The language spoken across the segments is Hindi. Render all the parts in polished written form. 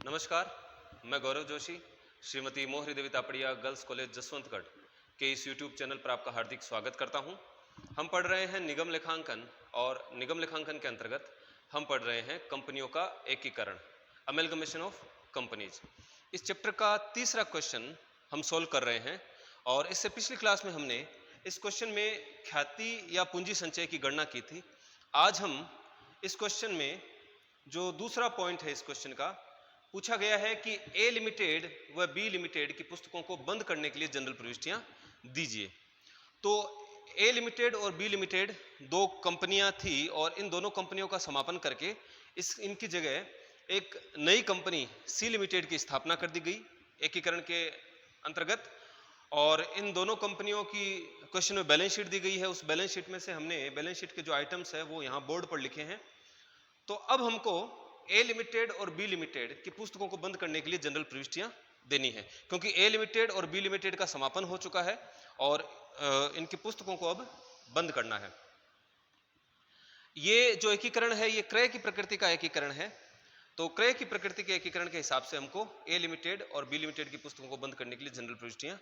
नमस्कार, मैं गौरव जोशी, श्रीमती मोहरी देवी तापड़िया गर्ल्स कॉलेज जसवंतगढ़ के इस YouTube चैनल पर आपका हार्दिक स्वागत करता हूं। हम पढ़ रहे हैं निगम लेखांकन और निगम लेखांकन के अंतर्गत हम पढ़ रहे हैं कंपनियों का एकीकरण, अमेलगमेशन ऑफ कंपनीज। इस चैप्टर का तीसरा क्वेश्चन हम सोल्व कर रहे हैं और इससे पिछली क्लास में हमने इस क्वेश्चन में ख्याति या पूंजी संचय की गणना की थी। आज हम इस क्वेश्चन में जो दूसरा पॉइंट है इस क्वेश्चन का, पूछा गया है कि ए लिमिटेड व बी लिमिटेड की पुस्तकों को बंद करने के लिए जनरल प्रविष्टियां दीजिए। तो ए लिमिटेड और बी लिमिटेड दो कंपनियां थी और इन दोनों कंपनियों का समापन करके इनकी जगह एक नई कंपनी सी लिमिटेड की स्थापना कर दी गई एकीकरण के अंतर्गत। और इन दोनों कंपनियों की क्वेश्चन में बैलेंस शीट दी गई है। उस बैलेंस शीट में से हमने बैलेंस शीट के जो आइटम्स है वो यहाँ बोर्ड पर लिखे हैं। तो अब हमको ए लिमिटेड और बी लिमिटेड की पुस्तकों को बंद करने के लिए जनरल प्रविष्टियां देनी है, क्योंकि ए लिमिटेड और बी लिमिटेड का समापन हो चुका है और इनकी पुस्तकों को अब बंद करना है। ये जो एकीकरण है ये क्रय की प्रकृति का एकीकरण है। तो क्रय की प्रकृति के एकीकरण के हिसाब से हमको ए लिमिटेड और बी लिमिटेड की पुस्तकों को बंद करने के लिए जनरल प्रविष्टियां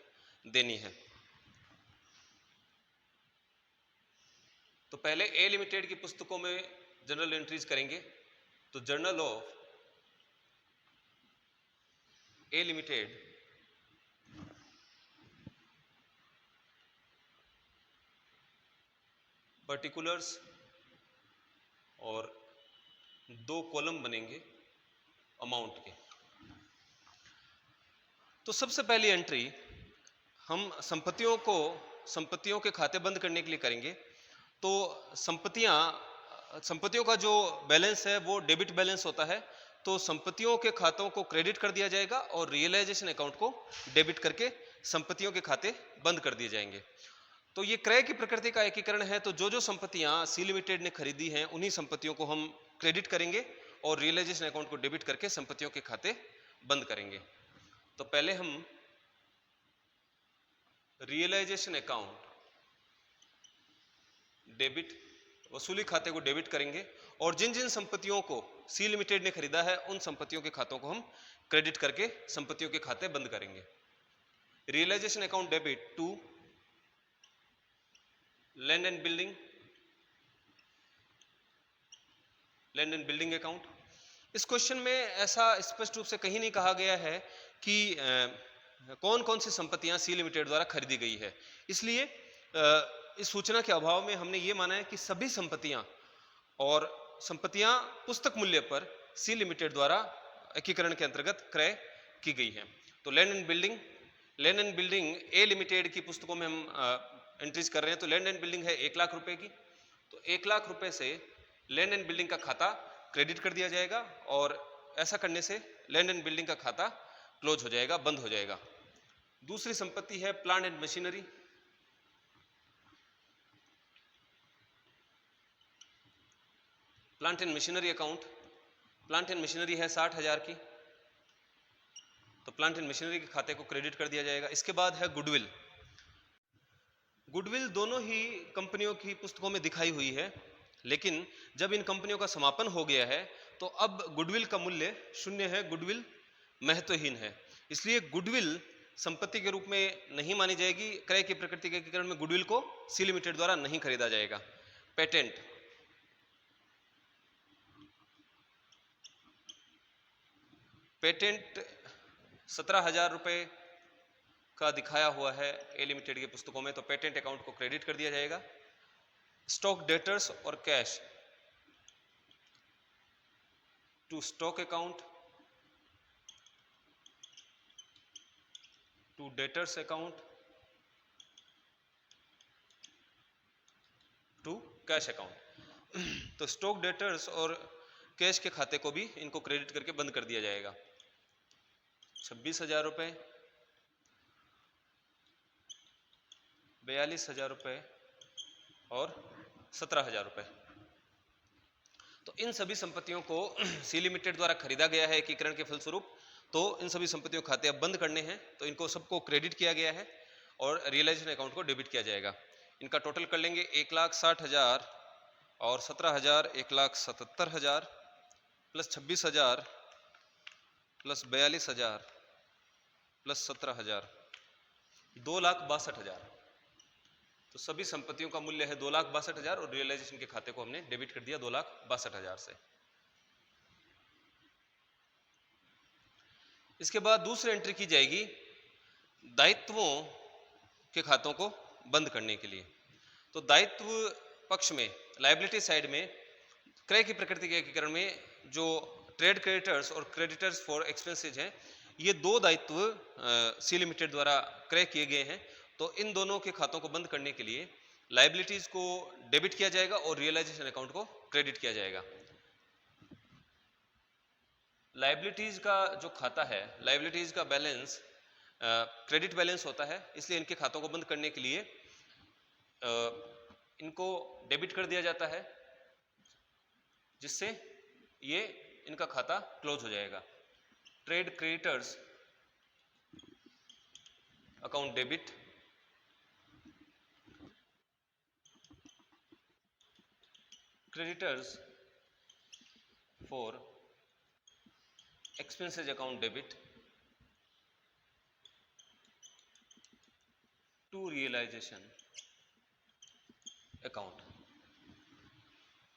देनी है। तो पहले ए लिमिटेड की पुस्तकों में जनरल एंट्रीज करेंगे। तो journal of A limited particulars और दो कॉलम बनेंगे अमाउंट के। तो सबसे पहली एंट्री हम संपत्तियों के खाते बंद करने के लिए करेंगे। तो संपत्तियों का जो बैलेंस है वो डेबिट बैलेंस होता है। तो संपत्तियों के खातों को क्रेडिट कर दिया जाएगा और रियलाइजेशन अकाउंट को डेबिट करके संपत्तियों के खाते बंद कर दिए जाएंगे। तो ये क्रय की प्रकृति का एकीकरण है। तो जो संपत्तियां सी लिमिटेड ने खरीदी हैं उन्हीं संपत्तियों को हम क्रेडिट करेंगे और रियलाइजेशन अकाउंट को डेबिट करके संपत्तियों के खाते बंद करेंगे। तो पहले हम रियलाइजेशन अकाउंट डेबिट, वसूली खाते को डेबिट करेंगे और जिन जिन संपत्तियों को सी लिमिटेड ने खरीदा है उन संपत्तियों के खातों को हम क्रेडिट करके संपत्तियों के खाते बंद करेंगे। Realisation account debit to land and building account. इस क्वेश्चन में ऐसा स्पष्ट रूप से कहीं नहीं कहा गया है कि कौन कौन सी संपत्तियां सी लिमिटेड द्वारा खरीदी गई है। इसलिए इस सूचना के अभाव में हमने ये माना है कि सभी संपत्तियां पुस्तक मूल्य पर सी लिमिटेड द्वारा एकीकरण के अंतर्गत क्रय की गई है। तो land and building A limited की पुस्तकों में हम एंट्रीज कर रहे हैं। तो लैंड एंड बिल्डिंग है 1 लाख रुपए की। तो 1 लाख रुपए से लैंड एंड बिल्डिंग का खाता क्रेडिट कर दिया जाएगा और ऐसा करने से लैंड एंड बिल्डिंग का खाता क्लोज हो जाएगा, बंद हो जाएगा। दूसरी संपत्ति है plant and machinery. Plant and machinery account, plant and machinery है 60,000 की। तो प्लांट एंड मशीनरी के खाते को क्रेडिट कर दिया जाएगा। इसके बाद है गुडविल। गुडविल दोनों ही कंपनियों की पुस्तकों में दिखाई हुई है, लेकिन जब इन कंपनियों का समापन हो गया है तो अब गुडविल का मूल्य 0 है, गुडविल महत्वहीन है। इसलिए गुडविल संपत्ति के रूप में नहीं मानी जाएगी। क्रय की प्रकृति के एकीकरण में गुडविल को सी लिमिटेड द्वारा नहीं खरीदा जाएगा। पेटेंट 17,000 रुपए का दिखाया हुआ है ए लिमिटेड की पुस्तकों में। तो पेटेंट अकाउंट को क्रेडिट कर दिया जाएगा। स्टॉक डेटर्स और cash to stock account to debtors account to cash account. तो स्टॉक डेटर्स और कैश के खाते को भी इनको क्रेडिट करके बंद कर दिया जाएगा। 26,000 रुपए, 42,000 रुपए और 17,000 रुपए। तो इन सभी संपत्तियों को सी लिमिटेड द्वारा खरीदा गया है एकीकरण के फलस्वरूप। तो इन सभी संपत्तियों के खाते अब बंद करने हैं। तो इनको सबको क्रेडिट किया गया है और रियलाइजेशन अकाउंट को डेबिट किया जाएगा। इनका टोटल कर लेंगे 1,60,000 और 17,000, 1,77,000 प्लस 26,000 प्लस 42,000 प्लस 17,000, 2,62,000। तो सभी संपत्तियों का मूल्य है 2,62,000 और रियलाइजेशन के खाते को हमने डेबिट कर दिया 2,62,000 से। इसके बाद दूसरी एंट्री की जाएगी दायित्वों के खातों को बंद करने के लिए। तो दायित्व पक्ष में, लायबिलिटी साइड में, क्रय की प्रकृति के एकीकरण में जो ट्रेड क्रेडिटर्स और क्रेडिटर्स फॉर एक्सपेंसेज हैं, ये दो दायित्व सी लिमिटेड द्वारा क्रय किए गए हैं। तो इन दोनों के खातों को बंद करने के लिए लायबिलिटीज को डेबिट किया जाएगा और रियलाइजेशन अकाउंट को क्रेडिट किया जाएगा। लायबिलिटीज का जो खाता है, लायबिलिटीज का बैलेंस क्रेडिट बैलेंस होता है, इसलिए इनके खातों को बंद करने के लिए इनको डेबिट कर दिया जाता है, जिससे ये इनका खाता क्लोज हो जाएगा। Trade creditors account debit, creditors for expenses account debit to realisation account.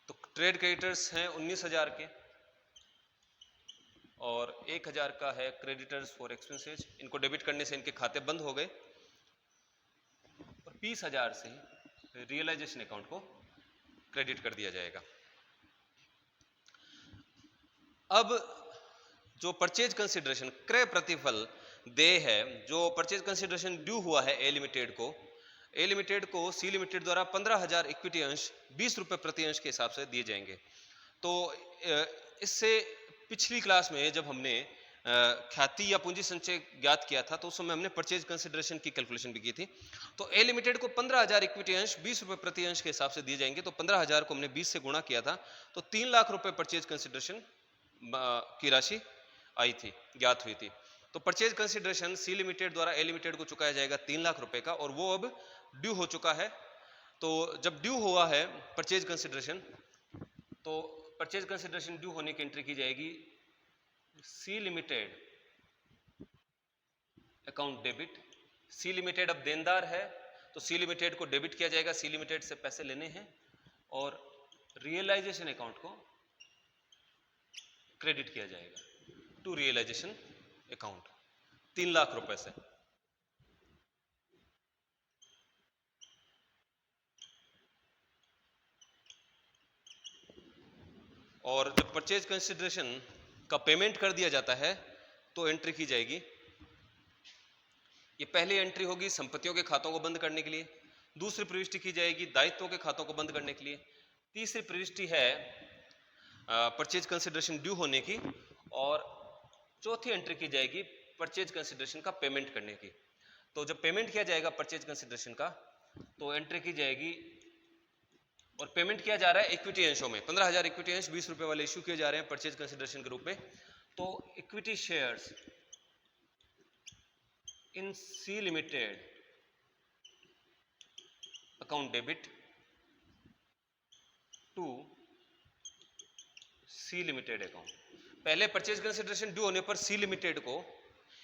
तो ट्रेड क्रेडिटर्स हैं 19,000 के और 1,000 का है क्रेडिटर्स फॉर एक्सपेंसेज। इनको डेबिट करने से इनके खाते बंद हो गए और 20,000 से रियलाइजेशन अकाउंट को क्रेडिट कर दिया जाएगा। अब जो परचेज कंसिडरेशन, क्रय प्रतिफल देय है, जो परचेज कंसिडरेशन ड्यू हुआ है ए लिमिटेड को सी लिमिटेड द्वारा 15,000 इक्विटी अंश 20 रुपए प्रति अंश के हिसाब से दिए जाएंगे। तो इससे पिछली क्लास में जब हमने ख्याति या पूंजी संचय ज्ञात किया था, तो उस समय हमने परचेज कंसिडरेशन की कैलकुलेशन भी की थी। तो ए लिमिटेड को 15,000 इक्विटी अंश 20 रुपए प्रति अंश के हिसाब से दिए जाएंगे। तो 15,000 को हमने 20 से गुणा किया था, तो 3 लाख रुपए परचेज कंसिडरेशन की राशि आई थी, ज्ञात हुई थी। तो परचेज कंसिडरेशन सी लिमिटेड द्वारा ए लिमिटेड को चुकाया जाएगा 3 लाख रुपए का, और वो अब ड्यू हो चुका है। तो जब ड्यू हुआ है परचेज कंसिडरेशन, तो परचेज कंसिडरेशन ड्यू होने की एंट्री की जाएगी C limited account debit. C limited अब देनदार है, तो सी लिमिटेड को डेबिट किया जाएगा, सी लिमिटेड से पैसे लेने हैं, और रियलाइजेशन अकाउंट को क्रेडिट किया जाएगा टू रियलाइजेशन अकाउंट 3 लाख रुपए से। और जब परचेज कंसिडरेशन का पेमेंट कर दिया जाता है, तो एंट्री की जाएगी, ये पहली एंट्री होगी संपत्तियों के खातों को बंद करने के लिए, दूसरी प्रविष्टि की जाएगी दायित्वों के खातों को बंद करने के लिए, तीसरी प्रविष्टि है परचेज कंसिडरेशन ड्यू होने की, और चौथी एंट्री की जाएगी परचेज कंसिडरेशन का पेमेंट करने की। तो जब पेमेंट किया जाएगा परचेज कंसिडरेशन का, तो एंट्री की जाएगी, और पेमेंट किया जा रहा है इक्विटी अंशों में। 15,000 इक्विटी अंश 20 रुपए वाले इश्यू किए जा रहे हैं परचेज कंसिडरेशन के रूप में। तो equity shares in C limited account debit to C limited account. पहले परचेज कंसिडरेशन ड्यू होने पर सी लिमिटेड को,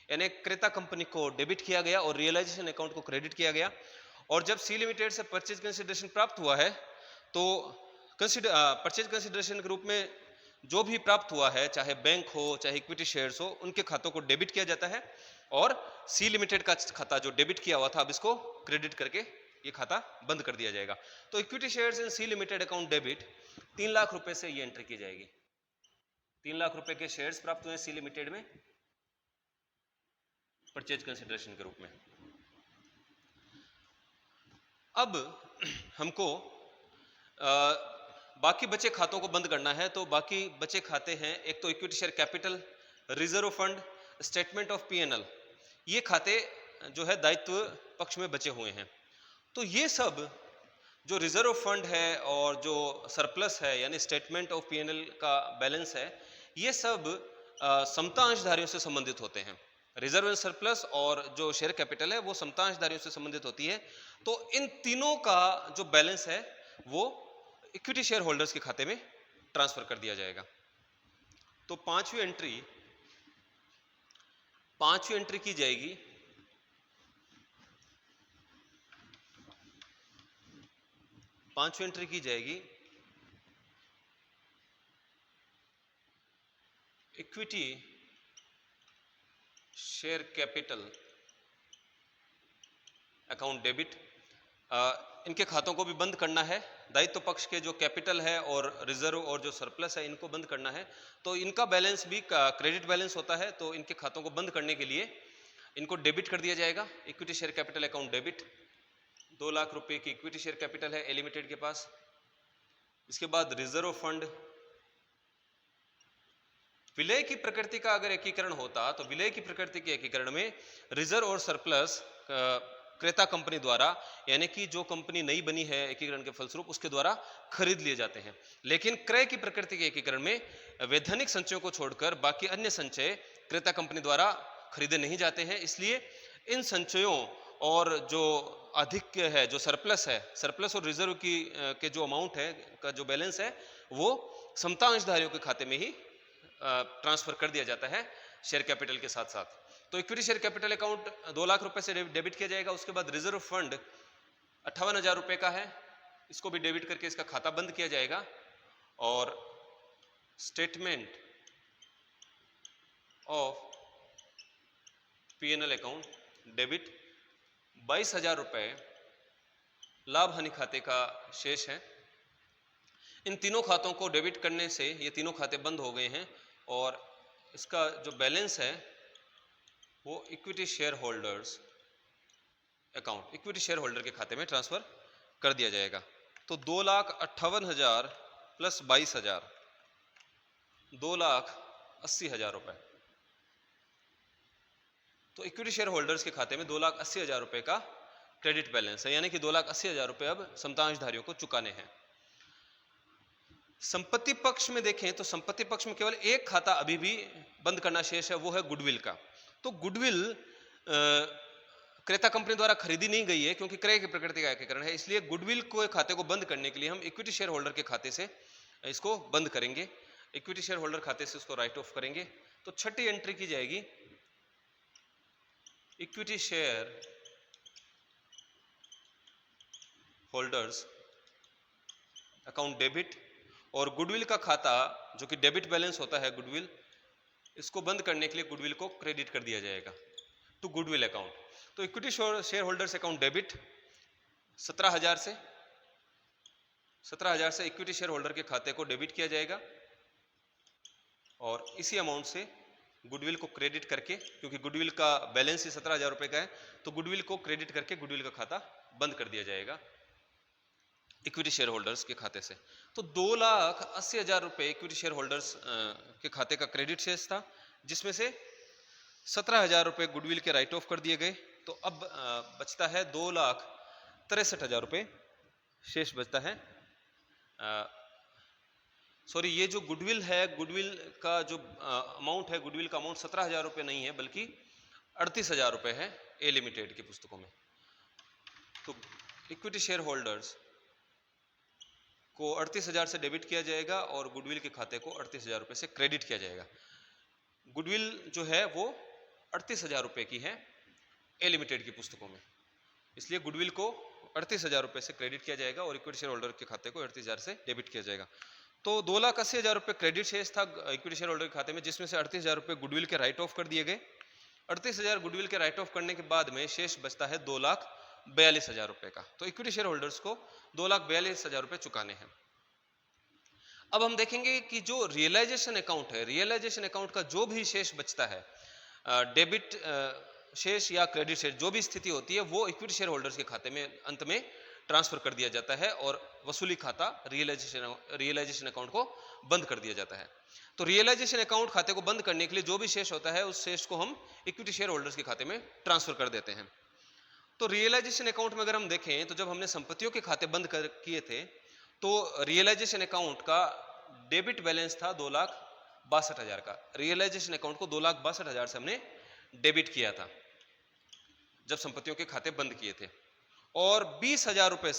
यानी क्रेता कंपनी को डेबिट किया गया और रियलाइजेशन अकाउंट को क्रेडिट किया गया। और जब सी लिमिटेड से परचेज कंसिडरेशन प्राप्त हुआ है, तो परचेज कंसिडरेशन के रूप में जो भी प्राप्त हुआ है, चाहे बैंक हो चाहे इक्विटी शेयर्स हो, उनके खातों को डेबिट किया जाता है, और सी लिमिटेड का खाता जो डेबिट किया हुआ था, अब इसको क्रेडिट करके ये खाता बंद कर दिया जाएगा। तो equity shares in C limited account debit 3 lakh रुपए से ये एंट्री की जाएगी। 3 लाख रुपए के शेयर्स प्राप्त हुए सी लिमिटेड में परचेज कंसिडरेशन के रूप में। अब हमको बाकी बचे खातों को बंद करना है। तो बाकी बचे खाते हैं, एक तो equity share capital, reserve fund, statement of PNL, ये खाते जो है दायित्व पक्ष में बचे हुए हैं। तो ये सब जो रिजर्व फंड है और जो सरप्लस है, यानी स्टेटमेंट ऑफ पीएनएल का बैलेंस है, ये सब समता अंशधारियों से संबंधित होते हैं। रिजर्व एंड सरप्लस और जो शेयर कैपिटल है वो समता अंशधारियों से संबंधित होती है। तो इन तीनों का जो बैलेंस है वो इक्विटी शेयर होल्डर्स के खाते में ट्रांसफर कर दिया जाएगा। तो पांचवी एंट्री पांचवी एंट्री की जाएगी equity share capital account debit. इनके खातों को भी बंद करना है। दायित्व पक्ष के जो कैपिटल है और रिजर्व और जो सरप्लस है इनको बंद करना है। तो इनका बैलेंस भी क्रेडिट बैलेंस होता है, तो इनके खातों को बंद करने के लिए इनको डेबिट कर दिया जाएगा। Equity share capital account debit, 2 lakh रुपए की इक्विटी शेयर कैपिटल है ए लिमिटेड के पास। इसके बाद रिजर्व फंड, विलय की प्रकृति का अगर एकीकरण होता तो विलय की प्रकृति के एकीकरण में रिजर्व और सरप्लस क्रेता कंपनी द्वारा, यानी कि जो कंपनी नई बनी है एकीकरण के फलस्वरूप उसके द्वारा खरीद लिए जाते हैं। लेकिन क्रय की प्रकृति के एकीकरण में वैधानिक संचयों को छोड़कर बाकी अन्य संचय क्रेता कंपनी द्वारा खरीदे नहीं जाते हैं। इसलिए इन संचयों और जो अधिक है, जो सरप्लस है, सरप्लस और रिजर्व की के जो अमाउंट है का जो बैलेंस है वो समता अंशधारियों के खाते में ही ट्रांसफर कर दिया जाता है शेयर कैपिटल के साथ साथ। तो equity share capital account 2 lakh रुपए से डेबिट किया जाएगा। उसके बाद रिजर्व फंड 58,000 रुपए का है, इसको भी डेबिट करके इसका खाता बंद किया जाएगा। और statement of PNL account debit 22,000 रुपए लाभ हानि खाते का शेष है। इन तीनों खातों को डेबिट करने से ये तीनों खाते बंद हो गए हैं और इसका जो बैलेंस है वो equity share holders account, equity share holder के खाते में ट्रांसफर कर दिया जाएगा। तो 2,58,000 प्लस 22,000, 2,80,000 रुपए। तो इक्विटी शेयर होल्डर्स के खाते में 2,80,000 रुपए का क्रेडिट बैलेंस है, यानी कि 2,80,000 रुपए अब समतांशधारियों को चुकाने हैं। संपत्ति पक्ष में देखें तो संपत्ति पक्ष में केवल एक खाता अभी भी बंद करना शेष है, वो है गुडविल का। तो गुडविल क्रेता कंपनी द्वारा खरीदी नहीं गई है क्योंकि क्रय की प्रकृति का एकीकरण है, इसलिए गुडविल को खाते को बंद करने के लिए हम इक्विटी शेयर होल्डर के खाते से इसको बंद करेंगे। इक्विटी शेयर होल्डर खाते से उसको राइट ऑफ करेंगे। तो छठी एंट्री की जाएगी equity share holders account debit, और गुडविल का खाता जो कि डेबिट बैलेंस होता है गुडविल, इसको बंद करने के लिए गुडविल को क्रेडिट कर दिया जाएगा टू गुडविल अकाउंट। तो equity share holders account debit 17,000 से इक्विटी शेयर होल्डर के खाते को डेबिट किया जाएगा और इसी अमाउंट से गुडविल को क्रेडिट करके, क्योंकि गुडविल का बैलेंस ही 17,000 रुपए का है, तो गुडविल को क्रेडिट करके गुडविल का खाता बंद कर दिया जाएगा इक्विटी शेयर होल्डर्स के खाते से। तो 2,80,000 रुपए इक्विटी शेयर होल्डर्स के खाते का क्रेडिट शेष था, जिसमें से 17,000 रुपए गुडविल के राइट ऑफ कर दिए गए। तो अब बचता है 2,63,000 रुपए शेष बचता है। सॉरी, ये जो गुडविल है, गुडविल का जो अमाउंट है, गुडविल का अमाउंट 17,000 रुपए नहीं है बल्कि 38,000 रुपए है ए लिमिटेड की पुस्तकों में। तो इक्विटी शेयर होल्डर्स को 38,000 से डेबिट किया जाएगा और गुडविल के खाते को 38,000 रुपए से क्रेडिट किया जाएगा। गुडविल जो है वो 38,000 रुपए की है ए लिमिटेड की पुस्तकों में, इसलिए गुडविल को 38,000 रुपए से क्रेडिट किया जाएगा और इक्विटी शेयर होल्डर के खाते को 38,000 से डेबिट किया जाएगा। तो 2,80,000 रुपए क्रेडिट शेष था इक्विटी शेयर होल्डर के खाते में, जिसमें से 38,000 रुपए गुडविल के राइट ऑफ कर दिए गए। 38,000 गुडविल के राइट ऑफ करने के बाद में शेष बचता है 2,42,000 रुपए का। तो इक्विटी शेयर होल्डर्स को 2,42,000 रुपए चुकाने हैं। अब हम देखेंगे कि जो रियलाइजेशन अकाउंट है, रियलाइजेशन अकाउंट का जो भी शेष बचता है, डेबिट शेष या क्रेडिट शेष, जो भी स्थिति होती है वो इक्विटी शेयर होल्डर्स के खाते में अंत में ट्रांसफर कर दिया जाता है और वसूली खाता रियलाइजेशन अकाउंट को बंद कर दिया जाता है। तो रियलाइजेशन अकाउंट खाते को बंद करने के लिए जो भी शेष होता है उस शेष को हम इक्विटी शेयर होल्डर्स के खाते में ट्रांसफर कर देते हैं। तो रियलाइजेशन अकाउंट में अगर हम देखें तो जब हमने संपत्तियों के खाते बंद किए थे तो रियलाइजेशन अकाउंट का डेबिट बैलेंस था 2,62,000 का। रियलाइजेशन अकाउंट को 2,62,000 से हमने डेबिट किया था जब संपत्तियों के खाते बंद किए थे, और 20,000 रुपए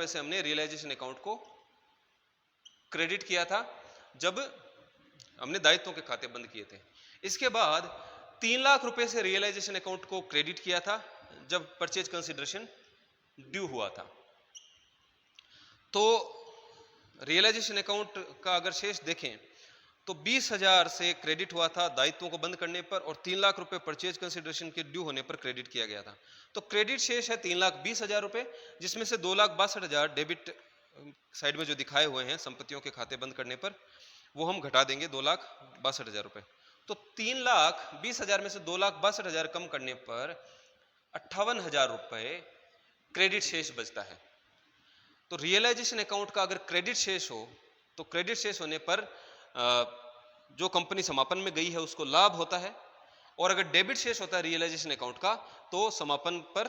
से हमने रियलाइजेशन अकाउंट को क्रेडिट किया था जब हमने दायित्वों के खाते बंद किए थे। इसके बाद 3 लाख रुपए से रियलाइजेशन अकाउंट को क्रेडिट किया था जब परचेज कंसिडरेशन ड्यू हुआ था। तो रियलाइजेशन अकाउंट का अगर शेष देखें तो 20,000 से क्रेडिट हुआ था दायित्वों को बंद करने पर, और 3 लाख रुपए परचेज कंसिडरेशन के ड्यू होने पर क्रेडिट किया गया था। तो क्रेडिट शेष है 3,20,000 रुपए, जिसमें से 2,62,000 डेबिट साइड में जो दिखाए हुए हैं संपत्तियों के खाते बंद करने पर, वो हम घटा देंगे 2,62,000 रुपए। तो 3,20,000 में से 2,62,000 कम करने पर 58,000 रुपए क्रेडिट शेष बचता है। तो रियलाइजेशन अकाउंट का अगर क्रेडिट शेष हो तो क्रेडिट शेष होने पर जो कंपनी समापन में गई है उसको लाभ होता है, और अगर डेबिट शेष होता है रियलाइजेशन अकाउंट का तो समापन पर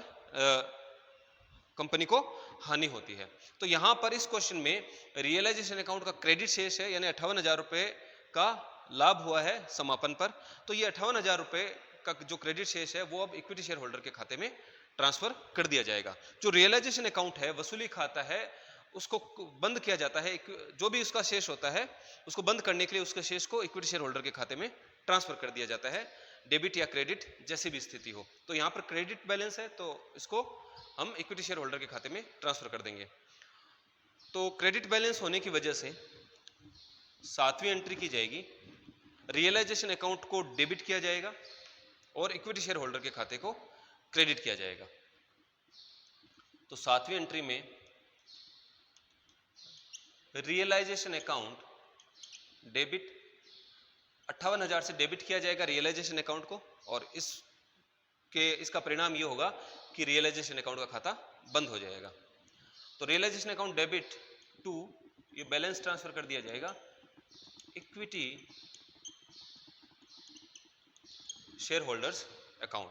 कंपनी को हानि होती है। तो यहां पर इस क्वेश्चन में रियलाइजेशन अकाउंट का क्रेडिट शेष है, यानी 58,000 रुपए का लाभ हुआ है समापन पर। तो ये 58,000 रुपए का जो क्रेडिट शेष है वो अब इक्विटी शेयर होल्डर के खाते में ट्रांसफर कर दिया जाएगा। जो रियलाइजेशन अकाउंट है, वसूली खाता है, उसको बंद किया जाता है। जो भी उसका शेष होता है उसको बंद करने के लिए उसके शेष को इक्विटी शेयर होल्डर के खाते में ट्रांसफर कर दिया जाता है, डेबिट या क्रेडिट जैसी भी स्थिति हो। तो यहाँ पर क्रेडिट बैलेंस है तो इसको हम इक्विटी शेयर होल्डर के खाते में ट्रांसफर कर देंगे। तो क्रेडिट बैलेंस होने की वजह से 7वीं एंट्री की जाएगी, रियलाइजेशन अकाउंट को डेबिट किया जाएगा और इक्विटी शेयर होल्डर के खाते को क्रेडिट किया जाएगा। तो 7वीं एंट्री में रियलाइजेशन अकाउंट डेबिट 58,000 से डेबिट किया जाएगा रियलाइजेशन अकाउंट को, और इसका परिणाम ये होगा कि रियलाइजेशन अकाउंट का खाता बंद हो जाएगा। तो रियलाइजेशन अकाउंट डेबिट टू ये बैलेंस ट्रांसफर कर दिया जाएगा इक्विटी शेयर होल्डर्स अकाउंट।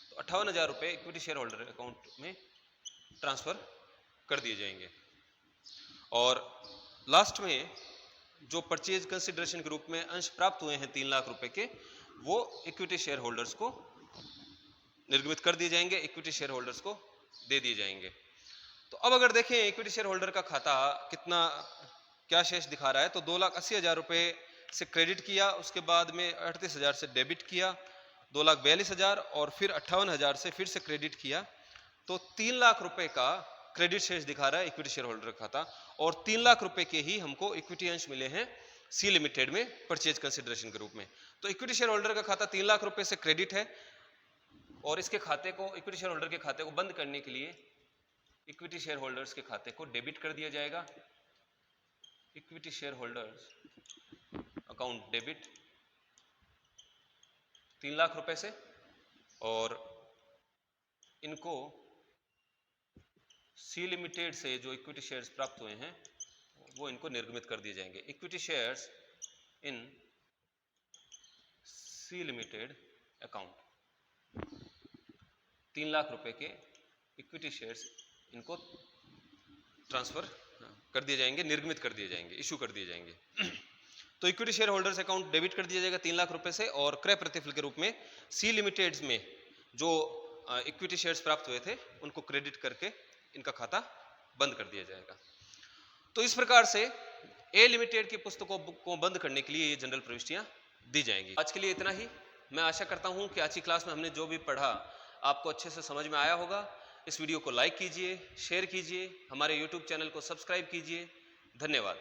तो 58,000 रुपए इक्विटी शेयर होल्डर अकाउंट में ट्रांसफर कर दिए जाएंगे, और लास्ट में जो परचेज कंसिडरेशन के रूप में अंश प्राप्त हुए हैं 3 लाख रुपए के, वो इक्विटी शेयर होल्डर्स को निर्गमित कर दिए जाएंगे, इक्विटी शेयर होल्डर्स को दे दिए जाएंगे। तो अब अगर देखें इक्विटी शेयर होल्डर का खाता क्या शेष दिखा रहा है, तो 2,80,000 रुपए से क्रेडिट किया, उसके बाद में 38,000 से डेबिट किया, 2,42,000 और फिर 58,000 से फिर से क्रेडिट किया। तो 3 लाख रुपए का क्रेडिट शेष दिखा रहा है इक्विटी शेयर होल्डर खाता, और 3 लाख रुपए के ही हमको इक्विटी अंश मिले हैं सी लिमिटेड में परचेज कंसिडरेशन के रूप में। तो इक्विटी शेयर होल्डर का खाता 3 लाख रुपए से क्रेडिट है, और इसके खाते को इक्विटी शेयर होल्डर के खाते को बंद करने के लिए इक्विटी शेयर होल्डर्स के खाते को डेबिट कर दिया जाएगा। Equity share holders account debit 3 lakh रुपए से, और इनको सी लिमिटेड से जो इक्विटी शेयर्स प्राप्त हुए हैं वो इनको निर्गमित कर दिए जाएंगे। Equity shares in C limited account 3 lakh रुपए के इक्विटी शेयर्स इनको ट्रांसफर कर दिए जाएंगे, निर्गमित कर दिए जाएंगे, इशू कर दिए जाएंगे। तो equity share holders account debit कर दिया जाएगा 3 लाख रुपए से, और क्रय प्रतिफल के रूप में सी लिमिटेड में जो इक्विटी शेयर्स प्राप्त हुए थे उनको क्रेडिट करके इनका खाता बंद कर दिया जाएगा। तो इस प्रकार से ए लिमिटेड की पुस्तकों को बंद करने के लिए ये जनरल प्रविष्टियां दी जाएंगी। आज के लिए इतना ही। मैं आशा करता हूं कि आज की क्लास में हमने जो भी पढ़ा आपको अच्छे से समझ में आया होगा। इस वीडियो को लाइक कीजिए, शेयर कीजिए, हमारे YouTube चैनल को सब्सक्राइब कीजिए। धन्यवाद।